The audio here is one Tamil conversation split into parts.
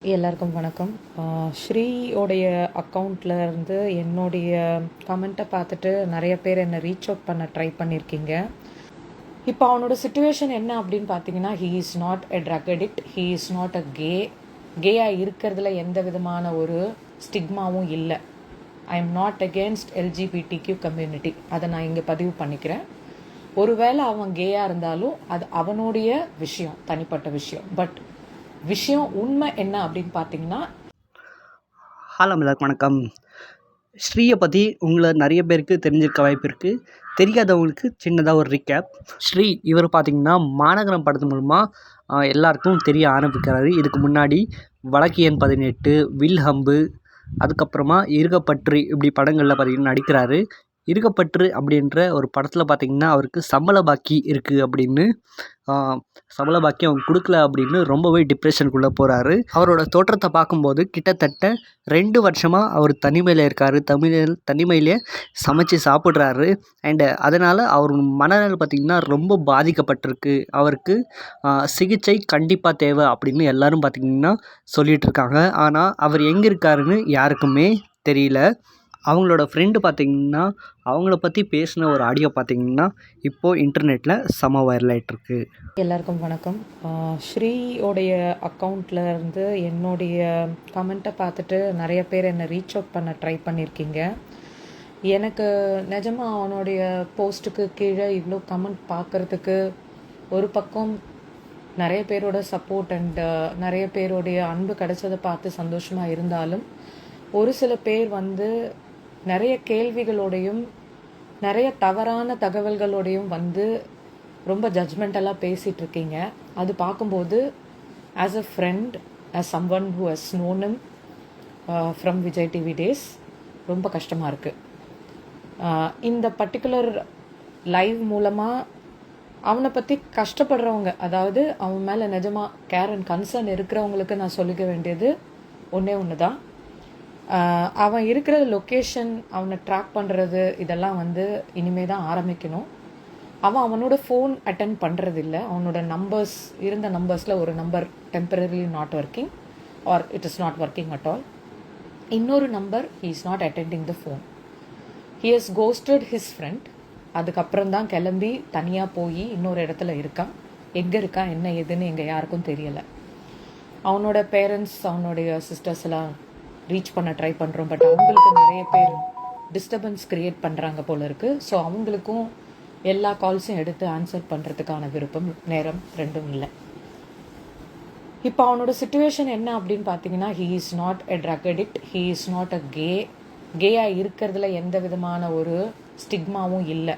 எல்லாருக்கும் வணக்கம். ஸ்ரீயோடைய அக்கௌண்ட்டில் இருந்து என்னுடைய கமெண்ட்டை பார்த்துட்டு நிறைய பேர் என்னை ரீச் அவுட் பண்ண ட்ரை பண்ணியிருக்கீங்க. இப்போ அவனோட சுச்சுவேஷன் என்ன அப்படின்னு பார்த்தீங்கன்னா, he is not a drug addict, he is not a கேயாக இருக்கிறதுல எந்த விதமான ஒரு ஸ்டிக்மாவும் இல்லை. I am not against LGBTQ community. அதை நான் இங்கே பதிவு பண்ணிக்கிறேன். ஒருவேளை அவன் கேயாக இருந்தாலும் அது அவனுடைய விஷயம், தனிப்பட்ட விஷயம். பட் விஷயம் உண்மை என்ன அப்படின்னு பார்த்தீங்கன்னா, ஹலோ எல்லாருக்கும் வணக்கம். ஸ்ரீயை பற்றி உங்களை நிறைய பேருக்கு தெரிஞ்சிருக்க வாய்ப்பு இருக்குது. தெரியாதவங்களுக்கு சின்னதாக ஒரு ரீகேப். ஸ்ரீ இவர் பார்த்திங்கன்னா மாநகரம் படத்து மூலமாக எல்லாருக்கும் தெரிய ஆரம்பிக்கிறாரு. இதுக்கு முன்னாடி வழக்கு எண் 18, வில்ஹம்பு, அதுக்கப்புறமா இருகப்பற்று இப்படி படங்களில் பார்த்திங்கன்னா நடிக்கிறாரு. இருகப்பற்று அப்படின்ற ஒரு படத்தில் பார்த்திங்கன்னா அவருக்கு சம்பள பாக்கி இருக்குது அப்படின்னு சம்பள பாக்கி அவங்க கொடுக்கல அப்படின்னு ரொம்பவே டிப்ரெஷனுக்குள்ளே போகிறாரு. அவரோட தோற்றத்தை பார்க்கும்போது கிட்டத்தட்ட 2 வருஷமாக அவர் தனிமையில் இருக்கார். தனிமையிலே சமைச்சு சாப்பிட்றாரு. அண்டு அதனால் அவர் மனநிலை பார்த்திங்கன்னா ரொம்ப பாதிக்கப்பட்டிருக்கு. அவருக்கு சிகிச்சை கண்டிப்பாக தேவை அப்படின்னு எல்லோரும் பார்த்திங்கன்னா சொல்லிகிட்ருக்காங்க. ஆனால் அவர் எங்கே இருக்காருன்னு யாருக்குமே தெரியல. அவங்களோட ஃப்ரெண்டு பார்த்திங்கன்னா அவங்கள பற்றி பேசின ஒரு ஆடியோ பார்த்திங்கன்னா இப்போது இன்டர்நெட்டில் செம வைரல் ஆகிட்டுருக்கு. எல்லாருக்கும் வணக்கம். ஸ்ரீயோடைய அக்கௌண்ட்டில் இருந்து என்னுடைய கமெண்ட்டை பார்த்துட்டு நிறைய பேர் என்னை ரீச் அவுட் பண்ண ட்ரை பண்ணியிருக்கீங்க. எனக்கு நிஜமாக அவனுடைய போஸ்ட்டுக்கு கீழே இவ்வளோ கமெண்ட் பார்க்குறதுக்கு ஒரு பக்கம் நிறைய பேரோட சப்போர்ட் அண்ட் நிறைய பேருடைய அன்பு கிடைச்சதை பார்த்து சந்தோஷமாக இருந்தாலும், ஒரு சில பேர் வந்து நிறைய கேள்விகளோடையும் நிறைய தவறான தகவல்களோடையும் வந்து ரொம்ப ஜட்ஜ்மெண்டலாக பேசிகிட்டு இருக்கீங்க. அது பார்க்கும்போது as a friend, as someone who has known him from Vijay TV days, ரொம்ப கஷ்டமாக இருக்குது. இந்த பர்டிகுலர் லைவ் மூலமாக அவனை பற்றி கஷ்டப்படுறவங்க, அதாவது அவன் மேலே நிஜமாக கேர் அண்ட் கன்சர்ன் இருக்கிறவங்களுக்கு நான் சொல்லிக்க வேண்டியது ஒன்று தான். அவன் இருக்கிற லொக்கேஷன், அவனை ட்ராக் பண்ணுறது, இதெல்லாம் வந்து இனிமே தான் ஆரம்பிக்கணும். அவனோட ஃபோன் அட்டென்ட் பண்ணுறதில்ல. அவனோட நம்பர்ஸ், இருந்த நம்பர்ஸில் ஒரு number temporary not working or it is not working at all. இன்னொரு number he is not attending the phone. He has ghosted his friend. அதுக்கப்புறம் தான் கிளம்பி தனியாக போய் இன்னொரு இடத்துல இருக்கான். எங்கே இருக்கான், என்ன ஏதுன்னு எங்கள் யாருக்கும் தெரியலை. அவனோட பேரண்ட்ஸ், அவனுடைய சிஸ்டர்ஸ் எல்லாம் ரீச் பண்ண ட்ரை பண்ணுறோம். பட் அவங்களுக்கு நிறைய பேர் டிஸ்டர்பன்ஸ் க்ரியேட் பண்ணுறாங்க போல இருக்குது. ஸோ அவங்களுக்கும் எல்லா கால்ஸும் எடுத்து ஆன்சர் பண்ணுறதுக்கான விருப்பம், நேரம் ரெண்டும் இல்லை. இப்போ அவனோட சுச்சுவேஷன் என்ன அப்படின்னு பார்த்தீங்கன்னா, he is not a drug addict, he is not a கேயாக இருக்கிறதுல எந்த விதமான ஒரு ஸ்டிக்மாவும் இல்லை.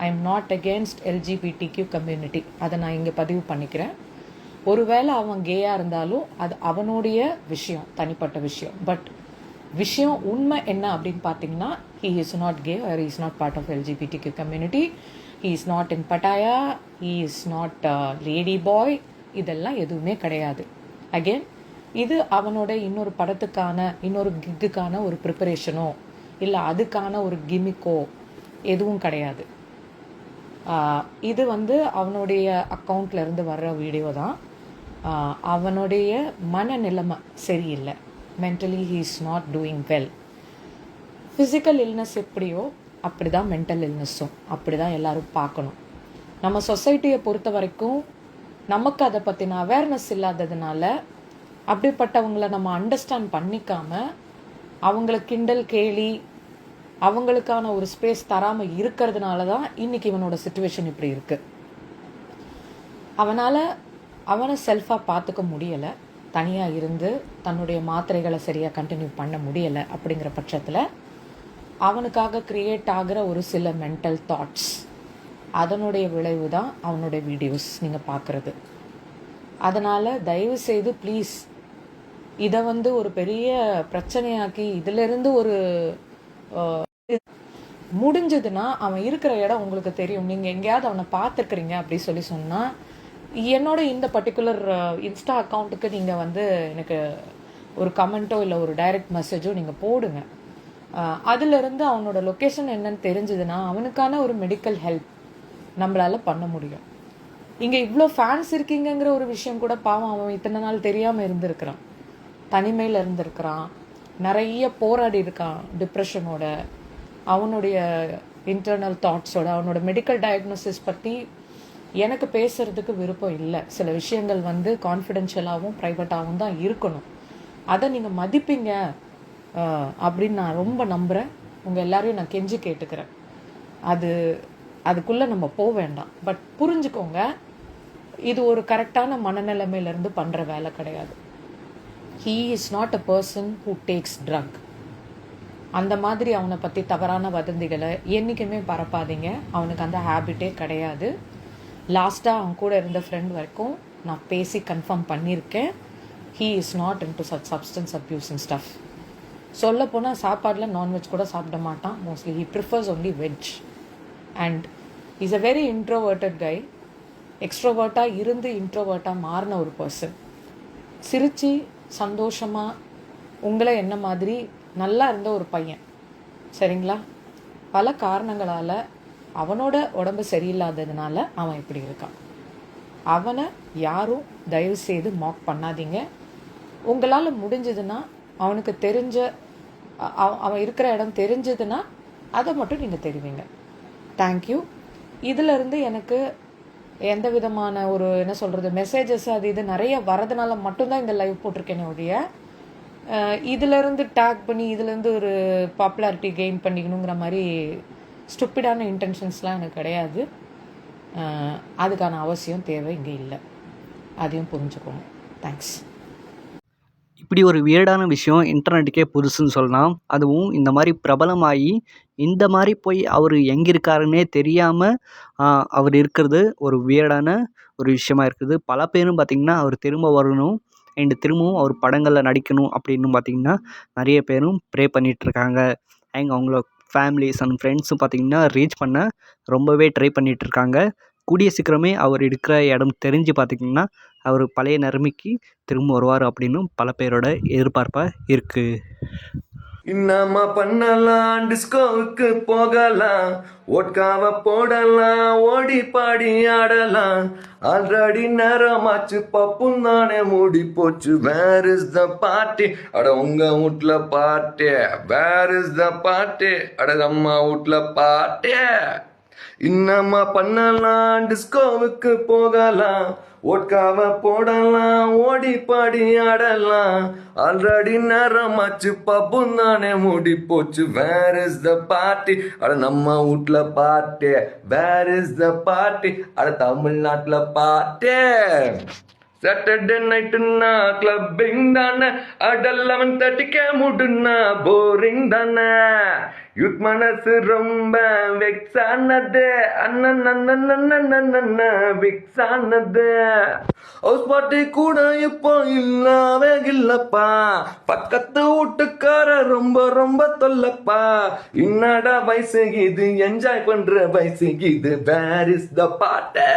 I am not against LGBTQ community. அதை நான் இங்கே பதிவு பண்ணிக்கிறேன். ஒருவேளை அவன் கேயாக இருந்தாலும் அது அவனுடைய விஷயம், தனிப்பட்ட விஷயம். பட் விஷயம் உண்மை என்ன அப்படின்னு பார்த்தீங்கன்னா, he is not gay or he is not part of LGBTQ community. He is not in Pattaya, he is not lady boy, இதெல்லாம் எதுவுமே கிடையாது. அகெயின் இது அவனோட இன்னொரு படத்துக்கான, இன்னொரு கிக்குக்கான ஒரு ப்ரிப்பரேஷனோ இல்லை அதுக்கான ஒரு கிமிக்கோ எதுவும் கிடையாது. இது வந்து அவனுடைய அக்கௌண்ட்ல இருந்து வர்ற வீடியோ தான். அவனுடைய மனநிலைமை சரியில்லை. Mentally he is not doing well. Physical illness எப்படியோ அப்படி தான் மென்டல் இல்னஸும் அப்படி தான் எல்லோரும் பார்க்கணும். நம்ம சொசைட்டியை பொறுத்த வரைக்கும் நமக்கு அதை பற்றின அவேர்னஸ் இல்லாததுனால அப்படிப்பட்டவங்கள நம்ம அண்டர்ஸ்டாண்ட் பண்ணிக்காமல் அவங்கள கிண்டல் கேலி, அவங்களுக்கான ஒரு ஸ்பேஸ் தராமல் இருக்கிறதுனால தான் இன்றைக்கி இவனோட சிச்சுவேஷன் இப்படி இருக்குது. அவனை செல்ஃபாக பார்த்துக்க முடியலை. தனியாக இருந்து தன்னுடைய மாத்திரைகளை சரியாக கண்டினியூ பண்ண முடியலை. அப்படிங்கிற பட்சத்தில் அவனுக்காக க்ரியேட் ஆகிற ஒரு சில மென்டல் தாட்ஸ், அதனுடைய விளைவு தான் அவனுடைய வீடியோஸ் நீங்கள் பார்க்குறது. அதனால் தயவு செய்து ப்ளீஸ் இதை வந்து ஒரு பெரிய பிரச்சனையாக்கி இதிலிருந்து ஒரு முடிஞ்சதுன்னா, அவன் இருக்கிற இடம் உங்களுக்கு தெரியும். நீங்கள் எங்கேயாவது அவனை பார்த்துருக்குறீங்க அப்படி சொல்லி சொன்னால், என்னோட இந்த பர்டிகுலர் இன்ஸ்டா அக்கௌண்ட்டுக்கு நீங்கள் வந்து எனக்கு ஒரு கமெண்ட்டோ இல்லை ஒரு டைரக்ட் மெசேஜோ நீங்கள் போடுங்க. அதிலிருந்து அவனோட லொக்கேஷன் என்னன்னு தெரிஞ்சதுன்னா அவனுக்கான ஒரு மெடிக்கல் ஹெல்ப் நம்மளால் பண்ண முடியும். இங்கே இவ்வளோ ஃபேன்ஸ் இருக்கீங்கிற ஒரு விஷயம் கூட பாவம் அவன் இத்தனை நாள் தெரியாமல் இருந்திருக்கிறான். தனிமையில் இருந்திருக்கிறான், நிறைய போராடி இருக்கான் டிப்ரெஷனோட, அவனுடைய இன்டர்னல் தாட்ஸோட. அவனோட மெடிக்கல் டயக்னோசிஸ் பற்றி எனக்கு பேசுறதுக்கு விருப்பம் இல்லை. சில விஷயங்கள் வந்து கான்ஃபிடென்ஷியலாகவும் ப்ரைவேட்டாகவும் தான் இருக்கணும். அதை நீங்கள் மதிப்பீங்க அப்படின்னு நான் ரொம்ப நம்புகிறேன். உங்கள் எல்லாரையும் நான் கெஞ்சி கேட்டுக்கிறேன். அதுக்குள்ளே நம்ம போக வேண்டாம். பட் புரிஞ்சுக்கோங்க, இது ஒரு கரெக்டான மனநிலைமையிலேருந்து பண்ணுற வேலை கிடையாது. He is not a person who takes drug. அந்த மாதிரி அவனை பற்றி தவறான வதந்திகளை என்றைக்குமே பரப்பாதீங்க. அவனுக்கு அந்த ஹேபிட்டே கிடையாது. லாஸ்ட்டாக அவன் கூட இருந்த ஃப்ரெண்ட் வரைக்கும் நான் பேசி கன்ஃபார்ம் பண்ணியிருக்கேன். He is not into such substance abusing stuff. சொல்லப்போனால் சாப்பாடில் நான்வெஜ் கூட சாப்பிட மாட்டான். Mostly he prefers only veg. And is a very introverted guy. எக்ஸ்ட்ரோவர்ட்டாக இருந்து இன்ட்ரோவர்ட்டாக மாறின ஒரு பர்சன். சிரித்து சந்தோஷமாக உங்களை என்ன மாதிரி நல்லா இருந்த ஒரு பையன். சரிங்களா? பல காரணங்களால் அவனோட உடம்பு சரியில்லாததுனால அவன் இப்படி இருக்கான். அவனை யாரும் தயவு செய்து மாக் பண்ணாதீங்க. உங்களால் முடிஞ்சதுன்னா, அவனுக்கு தெரிஞ்ச அவன் இருக்கிற இடம் தெரிஞ்சதுன்னா அதை மட்டும் நீங்கள் தெரிவிங்க. தேங்க்யூ. இதிலிருந்து எனக்கு எந்த விதமான ஒரு என்ன சொல்கிறது மெசேஜஸ் அது இது நிறைய வரதுனால மட்டும்தான் இந்த லைவ் போட்டிருக்கேனே ஒழிய இதிலேருந்து டேக் பண்ணி இதிலேருந்து ஒரு பாப்புலாரிட்டி கெயின் பண்ணிக்கணுங்கிற மாதிரி ஸ்டூப்பிடான இன்டென்ஷன்ஸ்லாம் எனக்கு கிடையாது. அதுக்கான அவசியம் தேவை இங்கே இல்லை. அதையும் புரிஞ்சுக்கோங்க. தேங்க்ஸ். இப்படி ஒரு வியர்டான விஷயம் இன்டர்நெட்டுக்கே புதுசுன்னு சொல்லலாம். அதுவும் இந்த மாதிரி பிரபலமாகி இந்த மாதிரி போய் அவர் எங்கே இருக்காருன்னே தெரியாமல் அவர் இருக்கிறது ஒரு வியர்டான ஒரு விஷயமா இருக்குது. பல பேரும் பார்த்திங்கன்னா அவர் திரும்ப வரணும் அண்ட் திரும்பவும் அவர் படங்களில் நடிக்கணும் அப்படின்னு பார்த்திங்கன்னா நிறைய பேரும் ப்ரே பண்ணிகிட்ருக்காங்க. அவங்கள ஃபேமிலிஸ் அண்ட் ஃப்ரெண்ட்ஸும் பார்த்திங்கன்னா ரீச் பண்ண ரொம்பவே ட்ரை பண்ணிகிட்ருக்காங்க. கூடிய சீக்கிரமே அவர் இருக்கிற இடம் தெரிஞ்சு பார்த்திங்கன்னா அவர் பழைய நிலைமைக்கு திரும்ப வருவார் அப்படின்னு பல பேரோட எதிர்பார்ப்பாக இருக்குது. என்னம்மா பண்ணலாம், டிஸ்கோவுக்கு போகலாம், ஓட்காவ போடலாம், ஓடி பாடி ஆடலாம். ஆல்ரெடி நேரமாச்சு, பப்பும் தானே மூடி போச்சு. Where is the party? அட உங்க வீட்ல party. Where is the party? அட அம்மா வீட்ல பார்ட்டி. என்னம்மா பண்ணலாம், டிஸ்கோவுக்கு போகலாம், ஓட்காவ போடலாம், ஓடி பாடி ஆடலாம். ஆல்ரெடி நேரமாச்சு, பப்பும் தானே மூடி போச்சு. Where is the party? அட நம்ம வீட்ல party. Where is the party? அட தமிழ்நாட்டுல பார்ட்டி. சாட்டர்டே நைட்டுன்னா கிளப்பிங் தானே, அட 11:30 முடுனா போரிங் தானே. யூத் மனசு ரொம்ப வெக்ஸானது, அண்ணன் விக்ஸானது. ஹவுஸ் பார்ட்டி கூட இப்போ இல்லவே இல்லப்பா, பக்கத்து வீட்டுக்கார ரொம்ப ரொம்ப தொல்லப்பா. என்னடா வயசு இது, என்ஜாய் பண்ற வயசு இது. Where is the party?